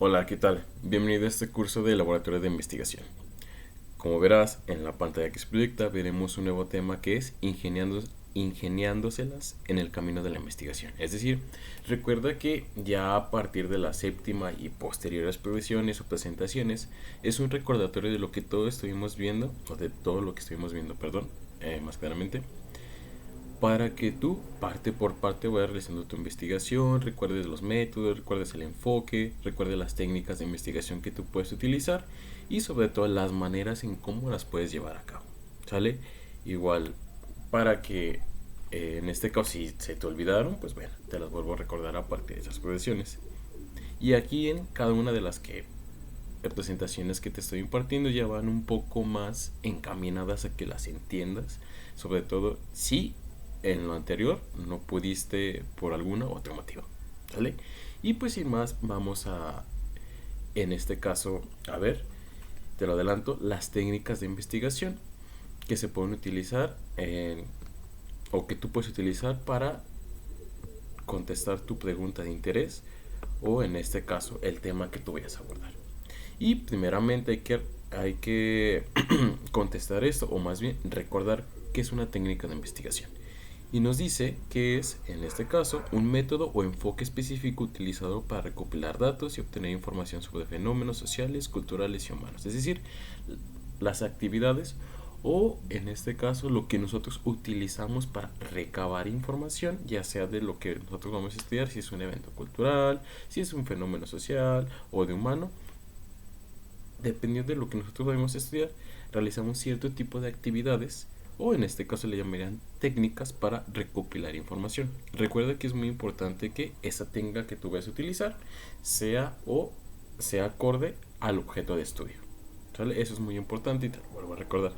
Hola, ¿qué tal? Bienvenido a este curso de laboratorio de investigación. Como verás en la pantalla que se proyecta, veremos un nuevo tema que es ingeniándoselas en el camino de la investigación. Es decir, recuerda que ya a partir de la séptima y posteriores provisiones o presentaciones, es un recordatorio de lo que todo estuvimos viendo, o de todo lo que estuvimos viendo, perdón, más claramente, para que tú, parte por parte, vayas realizando tu investigación, recuerdes los métodos, recuerdes el enfoque, recuerdes las técnicas de investigación que tú puedes utilizar y sobre todo las maneras en cómo las puedes llevar a cabo. ¿Sale? Igual, para que en este caso, si se te olvidaron, pues bueno, te las vuelvo a recordar a partir de esas progresiones. Y aquí en cada una de las presentaciones que te estoy impartiendo ya van un poco más encaminadas a que las entiendas, sobre todo si en lo anterior no pudiste por alguna u otro motivo, ¿vale? Y pues sin más vamos a, en este caso, a ver, te lo adelanto, las técnicas de investigación que se pueden utilizar o que tú puedes utilizar para contestar tu pregunta de interés o en este caso el tema que tú vayas a abordar. Y primeramente hay que contestar esto, o más bien recordar qué es una técnica de investigación. Y nos dice que es, en este caso, un método o enfoque específico utilizado para recopilar datos y obtener información sobre fenómenos sociales, culturales y humanos. Es decir, las actividades o, en este caso, lo que nosotros utilizamos para recabar información, ya sea de lo que nosotros vamos a estudiar, si es un evento cultural, si es un fenómeno social o de humano. Dependiendo de lo que nosotros vamos a estudiar, realizamos cierto tipo de actividades o en este caso le llamarían técnicas para recopilar información. Recuerda que es muy importante que esa técnica que tú vayas a utilizar sea acorde al objeto de estudio. ¿Sale? Eso es muy importante y te lo vuelvo a recordar.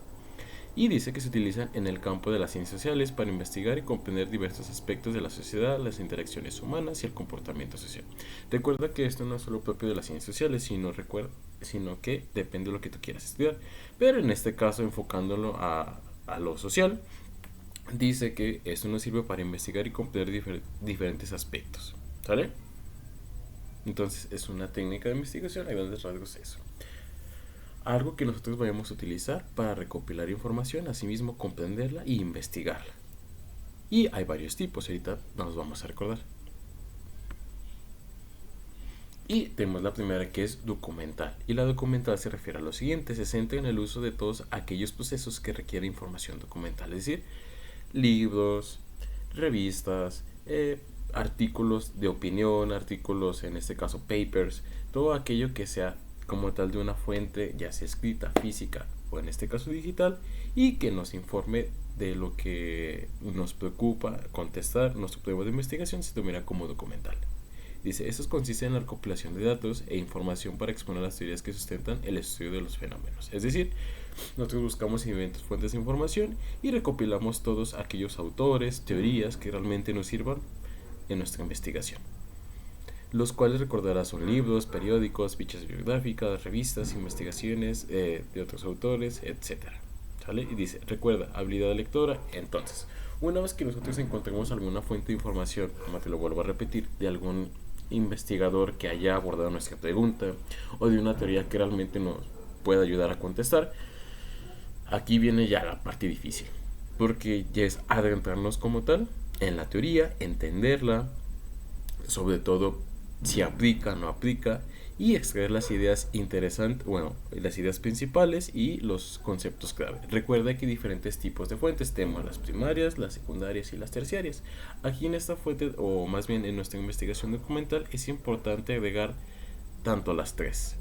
Y dice que se utilizan en el campo de las ciencias sociales para investigar y comprender diversos aspectos de la sociedad, las interacciones humanas y el comportamiento social. Recuerda que esto no es solo propio de las ciencias sociales, sino que depende de lo que tú quieras estudiar. Pero en este caso, enfocándolo a lo social, dice que esto nos sirve para investigar y comprender diferentes aspectos. ¿Sale? Entonces es una técnica de investigación, hay grandes rasgos eso. Algo que nosotros vayamos a utilizar para recopilar información, asimismo comprenderla y investigarla. Y hay varios tipos, ahorita nos vamos a recordar. Y tenemos la primera que es documental. Y la documental se refiere a lo siguiente: se centra en el uso de todos aquellos procesos que requieren información documental, es decir, libros, revistas, artículos de opinión, artículos, en este caso papers, todo aquello que sea como tal de una fuente, ya sea escrita, física o en este caso digital, y que nos informe de lo que nos preocupa contestar. Nuestro problema de investigación se denomina como documental. Dice, estos consisten en la recopilación de datos e información para exponer las teorías que sustentan el estudio de los fenómenos. Es decir, nosotros buscamos inventos, fuentes de información y recopilamos todos aquellos autores, teorías que realmente nos sirvan en nuestra investigación, los cuales recordarás son libros, periódicos, fichas biográficas, revistas, investigaciones de otros autores, etcétera. ¿Sale? Y dice, recuerda, habilidad lectora. Entonces, una vez que nosotros encontremos alguna fuente de información, como te lo vuelvo a repetir, de algún investigador que haya abordado nuestra pregunta o de una teoría que realmente nos pueda ayudar a contestar, aquí viene ya la parte difícil, porque ya es adentrarnos como tal en la teoría, entenderla, sobre todo si aplica o no aplica, y extraer las ideas interesantes, bueno, las ideas principales y los conceptos clave. Recuerda que hay diferentes tipos de fuentes, tenemos las primarias, las secundarias y las terciarias. Aquí en esta fuente, o más bien en nuestra investigación documental, es importante agregar tanto las tres,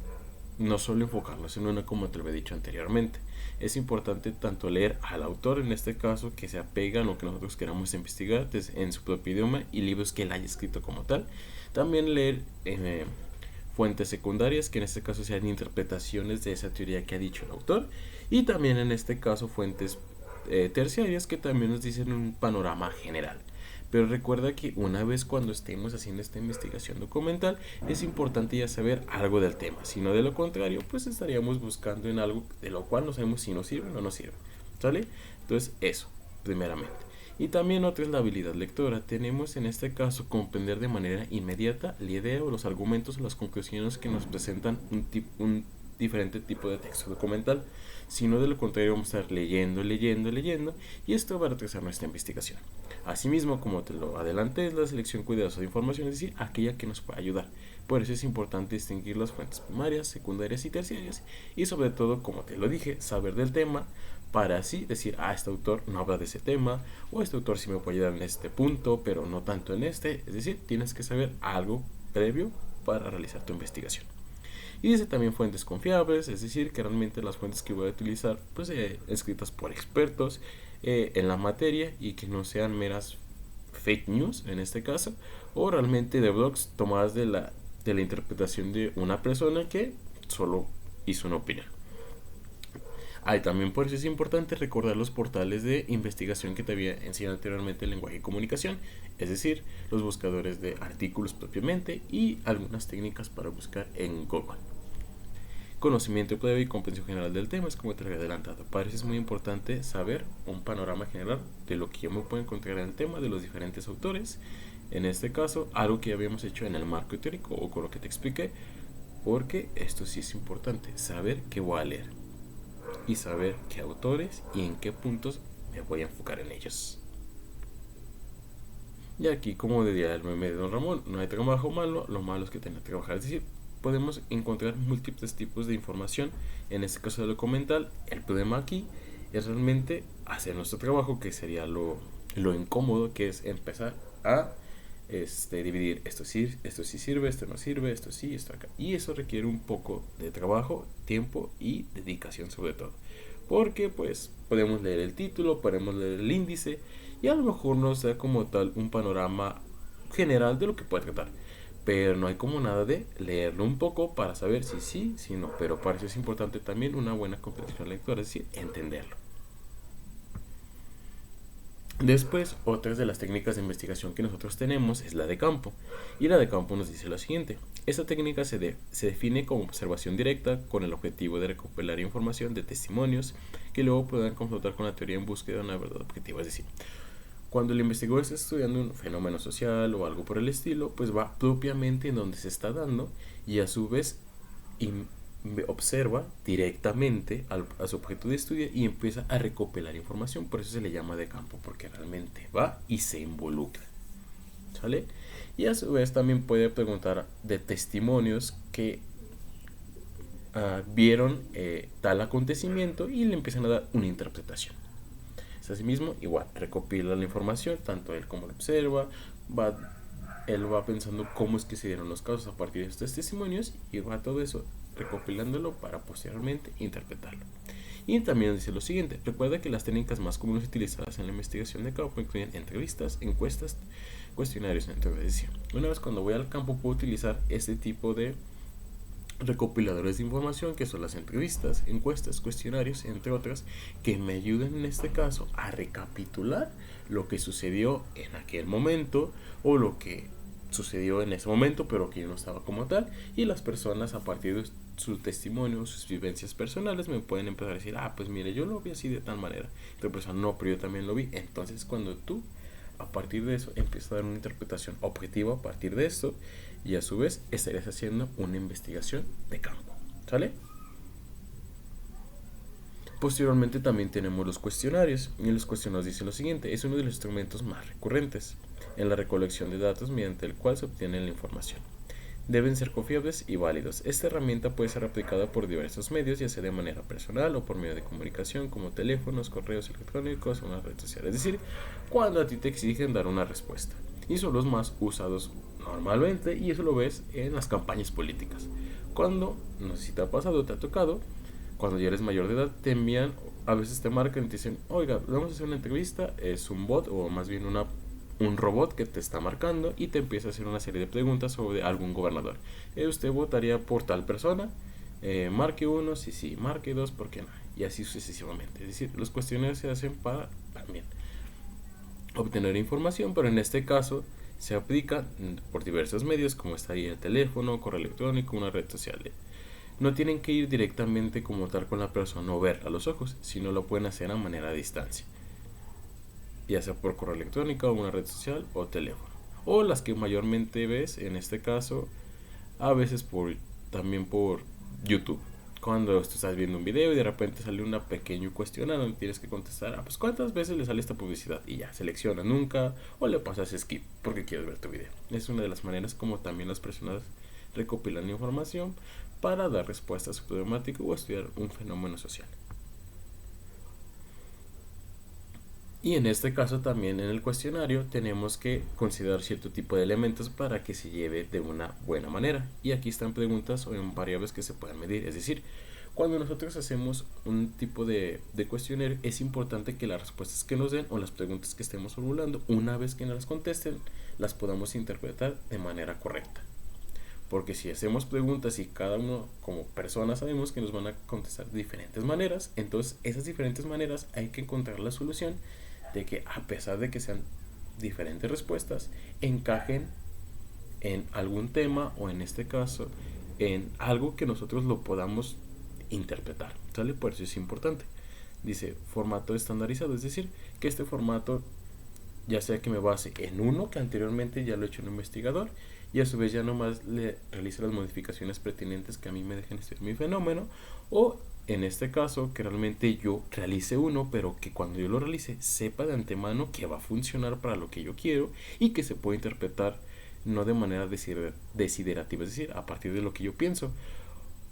no solo enfocarnos en una como te lo he dicho anteriormente. Es importante tanto leer al autor, en este caso, que se apega a lo que nosotros queramos investigar en su propio idioma, y libros que él haya escrito como tal. También leer fuentes secundarias, que en este caso sean interpretaciones de esa teoría que ha dicho el autor, y también en este caso fuentes terciarias, que también nos dicen un panorama general. Pero recuerda que una vez cuando estemos haciendo esta investigación documental, es importante ya saber algo del tema. Si no, de lo contrario, pues estaríamos buscando en algo de lo cual no sabemos si nos sirve o no nos sirve. ¿Sale? Entonces, eso, primeramente. Y también otra es la habilidad lectora. Tenemos en este caso comprender de manera inmediata la idea o los argumentos o las conclusiones que nos presentan un diferente tipo de texto documental. Si no, de lo contrario vamos a estar leyendo y esto va a retrasar nuestra investigación. Asimismo, como te lo adelanté, es la selección cuidadosa de información, es decir, aquella que nos puede ayudar. Por eso es importante distinguir las fuentes primarias, secundarias y terciarias y sobre todo, como te lo dije, saber del tema para así decir, este autor no habla de ese tema, o este autor sí me puede ayudar en este punto, pero no tanto en este. Es decir, tienes que saber algo previo para realizar tu investigación. Y dice también fuentes confiables, es decir, que realmente las fuentes que voy a utilizar, pues escritas por expertos en la materia y que no sean meras fake news en este caso, o realmente de blogs tomadas de la interpretación de una persona que solo hizo una opinión. También por eso es importante recordar los portales de investigación que te había enseñado anteriormente en lenguaje y comunicación, es decir, los buscadores de artículos propiamente y algunas técnicas para buscar en Google. Conocimiento previo y comprensión general del tema es como te lo había adelantado. Para eso es muy importante saber un panorama general de lo que yo me puedo encontrar en el tema de los diferentes autores. En este caso, algo que ya habíamos hecho en el marco teórico o con lo que te expliqué, porque esto sí es importante, saber qué voy a leer y saber qué autores y en qué puntos me voy a enfocar en ellos. Y aquí, como diría el meme de Don Ramón, no hay trabajo malo, lo malo es que tenga que trabajar. Es decir, podemos encontrar múltiples tipos de información. En este caso de documental, el problema aquí es realmente hacer nuestro trabajo, que sería lo incómodo, que es empezar a dividir esto sí sirve, esto no sirve, esto sí, esto acá. Y eso requiere un poco de trabajo, tiempo y dedicación sobre todo. Porque pues podemos leer el título, podemos leer el índice y a lo mejor nos da como tal un panorama general de lo que puede tratar. Pero no hay como nada de leerlo un poco para saber si sí, si no. Pero para eso es importante también una buena comprensión lectora, es decir, entenderlo. Después, otras de las técnicas de investigación que nosotros tenemos es la de campo. Y la de campo nos dice lo siguiente. Esta técnica se define como observación directa con el objetivo de recopilar información de testimonios que luego puedan confrontar con la teoría en búsqueda de una verdad objetiva. Es decir, cuando el investigador está estudiando un fenómeno social o algo por el estilo, pues va propiamente en donde se está dando y a su vez observa directamente a su objeto de estudio y empieza a recopilar información. Por eso se le llama de campo, porque realmente va y se involucra, ¿sale? Y a su vez también puede preguntar de testimonios que vieron tal acontecimiento y le empiezan a dar una interpretación. Asimismo, igual, recopila la información, tanto él como lo observa, él va pensando cómo es que se dieron los casos a partir de estos testimonios y va todo eso recopilándolo para posteriormente interpretarlo. Y también dice lo siguiente: recuerda que las técnicas más comunes utilizadas en la investigación de campo incluyen entrevistas, encuestas, cuestionarios, entrevistas. Una vez cuando voy al campo puedo utilizar este tipo de recopiladores de información, que son las entrevistas, encuestas, cuestionarios, entre otras, que me ayuden en este caso a recapitular lo que sucedió en aquel momento o lo que sucedió en ese momento pero que yo no estaba como tal, y las personas a partir de su testimonio, sus vivencias personales me pueden empezar a decir, pues mire, yo lo vi así de tal manera, otra persona no, pero yo también lo vi. Entonces cuando tú a partir de eso empiezas a dar una interpretación objetiva a partir de esto, y a su vez estarías haciendo una investigación de campo, ¿sale? Posteriormente también tenemos los cuestionarios, y los cuestionarios dicen lo siguiente: es uno de los instrumentos más recurrentes en la recolección de datos mediante el cual se obtiene la información. Deben ser confiables y válidos. Esta herramienta puede ser aplicada por diversos medios, ya sea de manera personal o por medio de comunicación como teléfonos, correos electrónicos o una red social. Es decir, cuando a ti te exigen dar una respuesta. Y son los más usados normalmente, y eso lo ves en las campañas políticas. Cuando, no sé si te ha pasado, te ha tocado, cuando ya eres mayor de edad, te envían, a veces te marcan y te dicen, oiga, vamos a hacer una entrevista, es un bot o más bien un robot que te está marcando y te empieza a hacer una serie de preguntas sobre algún gobernador. ¿Usted votaría por tal persona? Marque 1, sí, marque 2, ¿por qué no? Y así sucesivamente. Es decir, los cuestionarios se hacen para también obtener información, pero en este caso se aplica por diversos medios, como está ahí el teléfono, correo electrónico, una red social. No tienen que ir directamente como tal con la persona o verla a los ojos, sino lo pueden hacer a manera de distancia. ya sea por correo electrónico, una red social o teléfono. O las que mayormente ves, en este caso, a veces también por YouTube. Cuando tú estás viendo un video y de repente sale una pequeño cuestionario donde tienes que contestar, pues cuántas veces le sale esta publicidad y ya, selecciona nunca o le pasas skip porque quieres ver tu video. Es una de las maneras como también las personas recopilan información para dar respuesta a su problemática o estudiar un fenómeno social. Y en este caso también en el cuestionario tenemos que considerar cierto tipo de elementos para que se lleve de una buena manera. Y aquí están preguntas o en variables que se pueden medir. Es decir, cuando nosotros hacemos un tipo de cuestionario, es importante que las respuestas que nos den o las preguntas que estemos formulando, una vez que nos las contesten, las podamos interpretar de manera correcta. Porque si hacemos preguntas y cada uno como persona sabemos que nos van a contestar de diferentes maneras, entonces esas diferentes maneras hay que encontrar la solución de que a pesar de que sean diferentes respuestas, encajen en algún tema o en este caso en algo que nosotros lo podamos interpretar, ¿sale? Por eso es importante. Dice formato estandarizado, es decir, que este formato ya sea que me base en uno que anteriormente ya lo he hecho en un investigador y a su vez ya nomás le realice las modificaciones pertinentes que a mí me dejen estudiar mi fenómeno, o en este caso que realmente yo realice uno pero que cuando yo lo realice sepa de antemano que va a funcionar para lo que yo quiero y que se puede interpretar no de manera desiderativa, es decir, a partir de lo que yo pienso,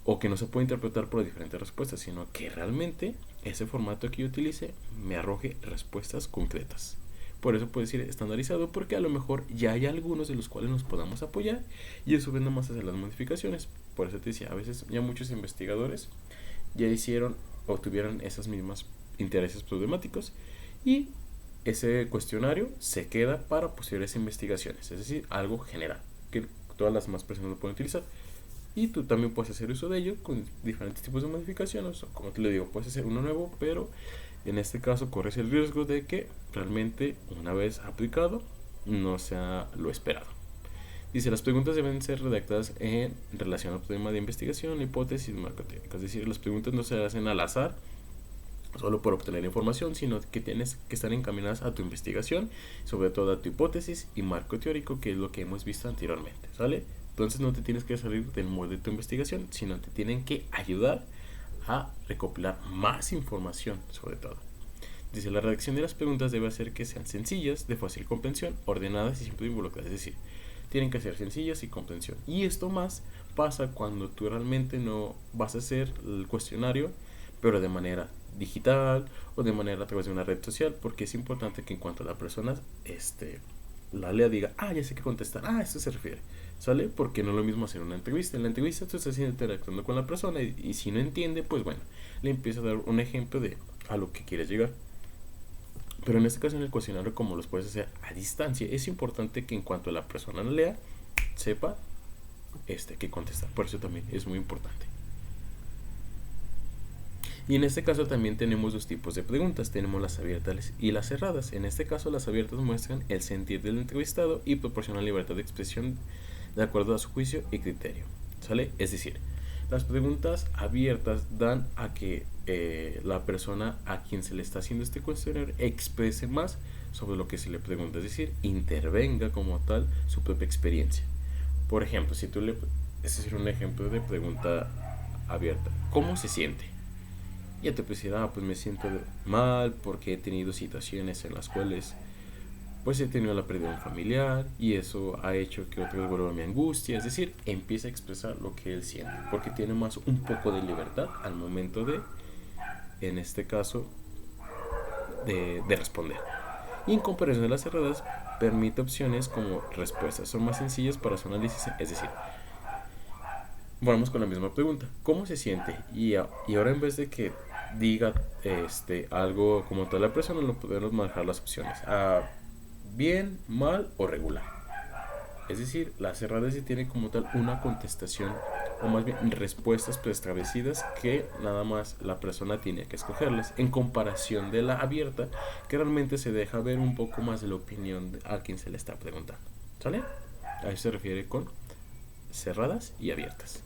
o que no se puede interpretar por diferentes respuestas, sino que realmente ese formato que yo utilice me arroje respuestas concretas. Por eso puede decir estandarizado, porque a lo mejor ya hay algunos de los cuales nos podamos apoyar y eso vez nada más hacer las modificaciones. Por eso te decía, a veces ya muchos investigadores ya hicieron o tuvieron esas mismas intereses problemáticos y ese cuestionario se queda para posteriores investigaciones, es decir, algo general que todas las demás personas lo pueden utilizar. Y tú también puedes hacer uso de ello con diferentes tipos de modificaciones, o como te lo digo, puedes hacer uno nuevo, pero en este caso corres el riesgo de que realmente una vez aplicado no sea lo esperado. Dice, las preguntas deben ser redactadas en relación al problema de investigación, la hipótesis y marco teórico. Es decir, las preguntas no se hacen al azar, solo por obtener información, sino que tienes que estar encaminadas a tu investigación, sobre todo a tu hipótesis y marco teórico, que es lo que hemos visto anteriormente, ¿sale? Entonces no te tienes que salir del molde de tu investigación, sino te tienen que ayudar a recopilar más información sobre todo. Dice, la redacción de las preguntas debe hacer que sean sencillas, de fácil comprensión, ordenadas y siempre involucradas. Es decir, tienen que ser sencillas y comprensión. Y esto más pasa cuando tú realmente no vas a hacer el cuestionario, pero de manera digital o de manera a través de una red social, porque es importante que en cuanto la persona la lea diga, ya sé qué contestar, esto se refiere, ¿sale? Porque no es lo mismo hacer una entrevista. En la entrevista tú estás interactuando con la persona y si no entiende, pues bueno, le empiezas a dar un ejemplo de a lo que quieres llegar. Pero en este caso en el cuestionario, como los puedes hacer a distancia, es importante que en cuanto la persona lo lea, sepa qué contestar. Por eso también es muy importante. Y en este caso también tenemos dos tipos de preguntas. Tenemos las abiertas y las cerradas. En este caso las abiertas muestran el sentir del entrevistado y proporcionan libertad de expresión de acuerdo a su juicio y criterio, ¿sale? Es decir, las preguntas abiertas dan a que la persona a quien se le está haciendo este cuestionario exprese más sobre lo que se le pregunta, es decir, intervenga como tal su propia experiencia. Por ejemplo, si tú le... Es decir, un ejemplo de pregunta abierta. ¿Cómo se siente? Ya te puedes decir, pues me siento mal porque he tenido situaciones en las cuales pues he tenido la pérdida de un familiar y eso ha hecho que otra vez vuelva mi angustia. Es decir, empieza a expresar lo que él siente, porque tiene más un poco de libertad al momento de, en este caso, de responder. Y en comparación de las cerradas, permite opciones como respuestas son más sencillas para su análisis. Es decir, vamos con la misma pregunta, ¿cómo se siente? Y ahora en vez de que diga algo como tal la persona, lo podemos manejar las opciones bien, mal o regular. Es decir, la cerrada sí tiene como tal una contestación, o más bien respuestas preestablecidas que nada más la persona tiene que escogerlas, en comparación de la abierta, que realmente se deja ver un poco más de la opinión a quien se le está preguntando, ¿sale? A eso se refiere con cerradas y abiertas.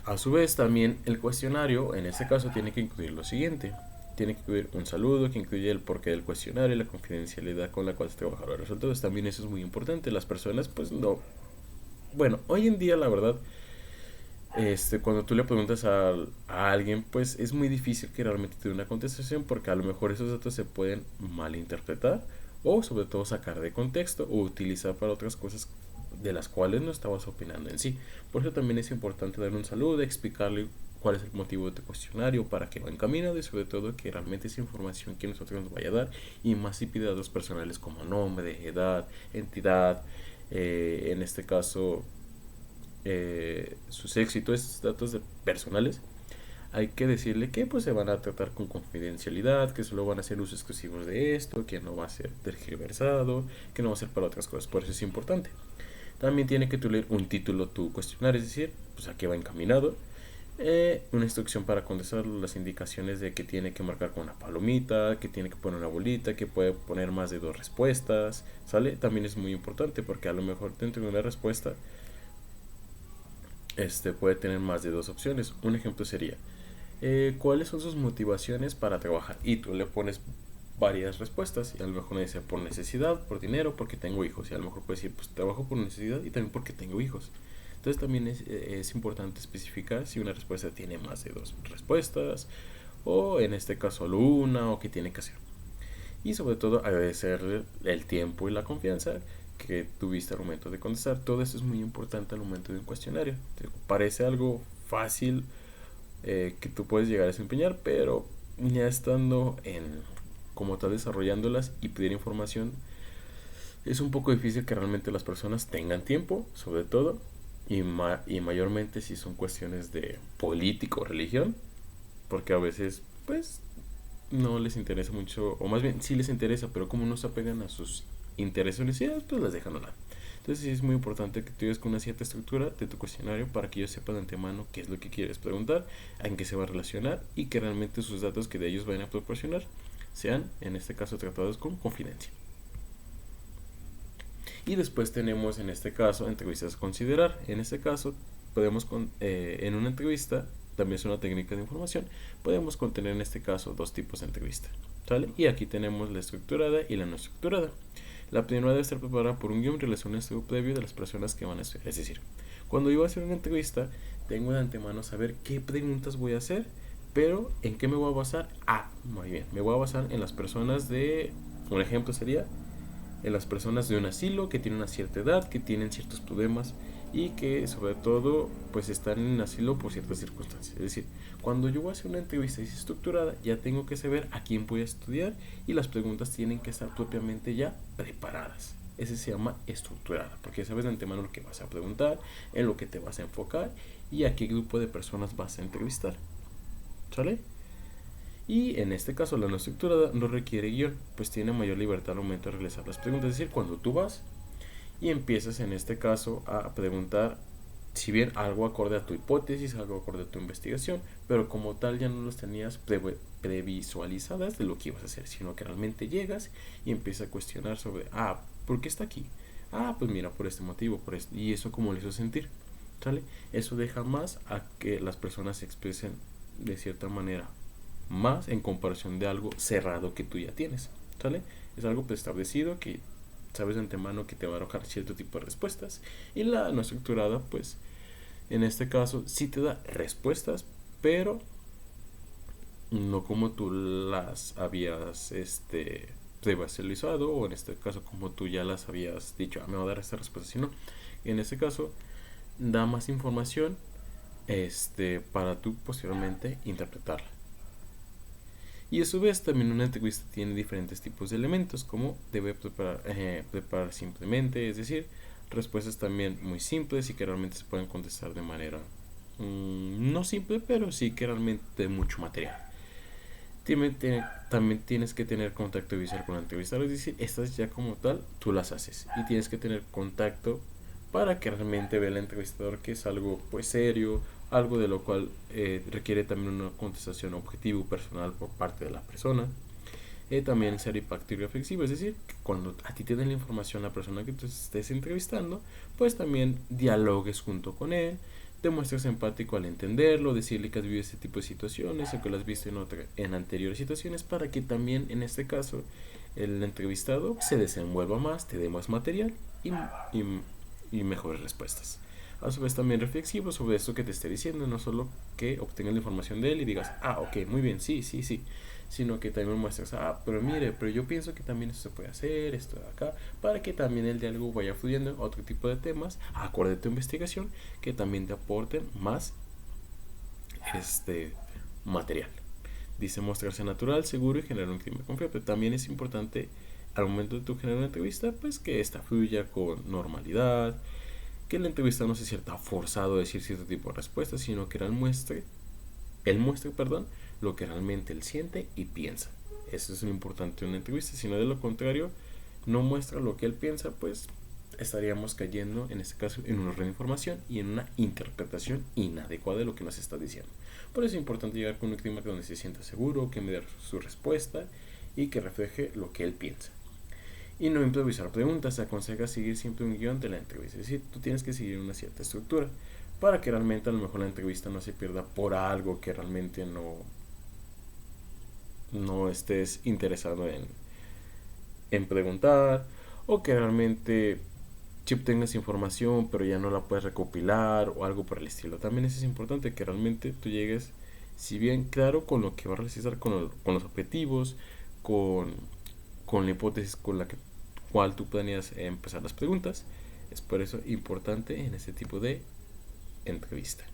A su vez, también el cuestionario, en este caso, tiene que incluir lo siguiente. tiene que incluir un saludo que incluye el porqué del cuestionario y la confidencialidad con la cual se trabaja los resultados. También eso es muy importante. Las personas, pues no. Bueno, hoy en día, la verdad, cuando tú le preguntas a alguien, pues es muy difícil que realmente te dé una contestación porque a lo mejor esos datos se pueden malinterpretar o sobre todo sacar de contexto o utilizar para otras cosas de las cuales no estabas opinando en sí. Por eso también es importante darle un saludo, explicarle cuál es el motivo de tu cuestionario, para qué va encaminado y sobre todo que realmente esa información que nosotros nos vaya a dar y más si pide datos personales como nombre, edad, entidad, en este caso su sexo y todos esos datos personales, hay que decirle que pues se van a tratar con confidencialidad, que solo van a ser usos exclusivos de esto, que no va a ser tergiversado, que no va a ser para otras cosas. Por eso es importante. También tiene que leer un título tu cuestionario, es decir, pues a qué va encaminado. Una instrucción para contestar, las indicaciones de que tiene que marcar con una palomita, que tiene que poner una bolita, que puede poner más de 2 respuestas, ¿sale? También es muy importante porque a lo mejor dentro de una respuesta puede tener más de 2 opciones. Un ejemplo sería, ¿cuáles son sus motivaciones para trabajar? Y tú le pones varias respuestas y a lo mejor dice por necesidad, por dinero, porque tengo hijos. Y a lo mejor puede decir, pues trabajo por necesidad y también porque tengo hijos. Entonces también es importante especificar si una respuesta tiene más de 2 respuestas o en este caso solo una o qué tiene que hacer. Y sobre todo agradecerle el tiempo y la confianza que tuviste al momento de contestar. Todo esto es muy importante al momento de un cuestionario. Parece algo fácil que tú puedes llegar a desempeñar, pero ya estando como tal desarrollándolas y pedir información, es un poco difícil que realmente las personas tengan tiempo, sobre todo, y mayormente si son cuestiones de política o religión, porque a veces, pues, no les interesa mucho, o más bien sí les interesa, pero como no se apegan a sus intereses o necesidades, pues las dejan a un lado. Entonces sí es muy importante que tú llegues con una cierta estructura de tu cuestionario para que ellos sepan de antemano qué es lo que quieres preguntar, en qué se va a relacionar y que realmente sus datos que de ellos vayan a proporcionar sean, en este caso, tratados con confidencia. Y después tenemos, en este caso, entrevistas a considerar. En este caso, podemos, en una entrevista, también es una técnica de información, podemos contener en este caso 2 tipos de entrevista. ¿Sale? Y aquí tenemos la estructurada y la no estructurada. La primera debe estar preparada por un guión relación a un estudio previo de las personas que van a estudiar. Es decir, cuando yo voy a hacer una entrevista, tengo de antemano saber qué preguntas voy a hacer, pero ¿en qué me voy a basar? Muy bien, me voy a basar en las personas un ejemplo sería, en las personas de un asilo que tienen una cierta edad, que tienen ciertos problemas y que sobre todo pues están en asilo por ciertas circunstancias. Es decir, cuando yo voy a hacer una entrevista estructurada, ya tengo que saber a quién voy a estudiar y las preguntas tienen que estar propiamente ya preparadas. Ese se llama estructurada, porque sabes de antemano lo que vas a preguntar, en lo que te vas a enfocar y a qué grupo de personas vas a entrevistar. ¿Sale? Y en este caso la no estructurada no requiere guión, pues tiene mayor libertad al momento de realizar las preguntas. Es decir, cuando tú vas y empiezas en este caso a preguntar, si bien algo acorde a tu hipótesis, algo acorde a tu investigación, pero como tal ya no los tenías previsualizadas de lo que ibas a hacer, sino que realmente llegas y empiezas a cuestionar sobre, ¿por qué está aquí? Pues mira, por este motivo, por esto, y eso cómo le hizo sentir, ¿sale? Eso deja más a que las personas se expresen de cierta manera más en comparación de algo cerrado que tú ya tienes, ¿sale? Es algo preestablecido que sabes de antemano que te va a arrojar cierto tipo de respuestas y la no estructurada pues en este caso sí te da respuestas pero no como tú las habías previsualizado o en este caso como tú ya las habías dicho, me va a dar esta respuesta, sino en este caso da más información para tú posteriormente interpretarla. Y a su vez también una entrevista tiene diferentes tipos de elementos como debe preparar simplemente, es decir, respuestas también muy simples y que realmente se pueden contestar de manera no simple, pero sí que realmente mucho material. También tienes que tener contacto visual con el entrevistador, es decir, estas ya como tal tú las haces y tienes que tener contacto para que realmente vea el entrevistador que es algo pues serio, algo de lo cual requiere también una contestación objetiva y personal por parte de la persona. También ser impacto y reflexivo, es decir, que cuando a ti te den la información la persona que tú estés entrevistando, pues también dialogues junto con él, te muestras empático al entenderlo, decirle que has vivido este tipo de situaciones o que lo has visto en anteriores situaciones, para que también en este caso el entrevistado se desenvuelva más, te dé más material y, y mejores respuestas. A su vez también reflexivo sobre esto que te esté diciendo, no solo que obtengas la información de él y digas, ah, ok, muy bien, sí, sí, sí, sino que también muestras, ah, pero mire, pero yo pienso que también esto se puede hacer, esto de acá, para que también el diálogo vaya fluyendo a otro tipo de temas, acorde a tu investigación, que también te aporten más material. Dice mostrarse natural, seguro y generar un clima confiable. También es importante al momento de tu generar una entrevista, pues que esta fluya con normalidad, que el entrevistado no se sienta forzado a decir cierto tipo de respuestas, sino que él muestre, lo que realmente él siente y piensa. Eso es lo importante en una entrevista, si no de lo contrario no muestra lo que él piensa, pues estaríamos cayendo en este caso en un error de información y en una interpretación inadecuada de lo que nos está diciendo. Por eso es importante llegar con un clima donde se sienta seguro, que me dé su respuesta y que refleje lo que él piensa. Y no improvisar preguntas, se aconseja seguir siempre un guión de la entrevista, es decir, tú tienes que seguir una cierta estructura para que realmente a lo mejor la entrevista no se pierda por algo que realmente no estés interesado en preguntar, o que realmente si obtengas información pero ya no la puedes recopilar o algo por el estilo. También es importante que realmente tú llegues, si bien claro, con lo que vas a realizar, con los objetivos, con, con la hipótesis con la cual tú planeas empezar las preguntas. Es por eso importante en este tipo de entrevista.